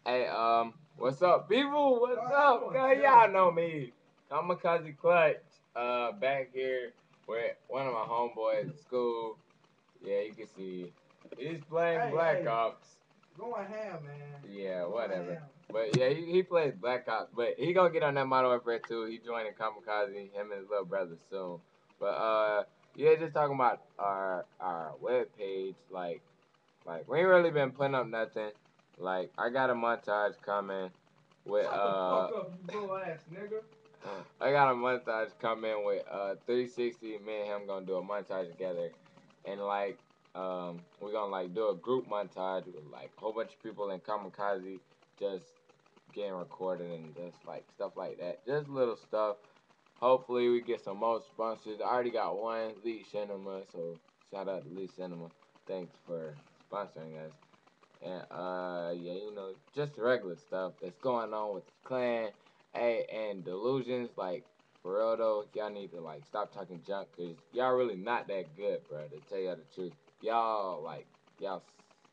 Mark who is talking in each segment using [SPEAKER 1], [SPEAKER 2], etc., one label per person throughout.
[SPEAKER 1] Hey, what's up, people? What's up? Y'all know me. Kamikaze Clutch. Back here with one of my homeboys at school. Yeah, you can see he's playing Black Ops.
[SPEAKER 2] Going ham, man.
[SPEAKER 1] Yeah,
[SPEAKER 2] Going
[SPEAKER 1] whatever.
[SPEAKER 2] ham.
[SPEAKER 1] But yeah, he plays Black Ops. But he gonna get on that Modern Warfare too. He joining Kamikaze, him and his little brother soon. But yeah, just talking about our web page. Like we ain't really been putting up nothing. Like I got a montage coming with
[SPEAKER 2] Shut the fuck up, you little ass nigga.
[SPEAKER 1] I got a montage coming with 360. Me and him gonna do a montage together, and we're gonna like do a group montage with like a whole bunch of people in Kamikaze just getting recorded and just like stuff like that. Just little stuff. Hopefully we get some more sponsors. I already got one, Elite Cinema, so shout out to Elite Cinema. Thanks for sponsoring us. And yeah, just the regular stuff that's going on with the clan. Hey, and delusions, like for real though, y'all need to like stop talking junk, cause y'all really not that good, bro. To tell y'all the truth, y'all y'all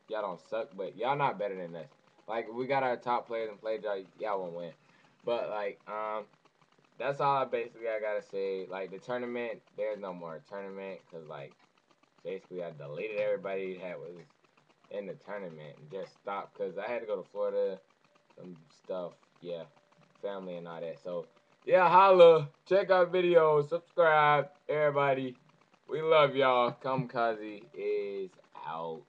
[SPEAKER 1] don't suck, but y'all not better than us. Like we got our top players and played y'all won't win. But that's all I gotta say. Like the tournament, there's no more tournament, cause like basically I deleted everybody that was in the tournament and just stopped because I had to go to Florida, some stuff, yeah, family and all that. So yeah, holla, check out videos, subscribe, everybody. We love y'all. Kamikaze is out.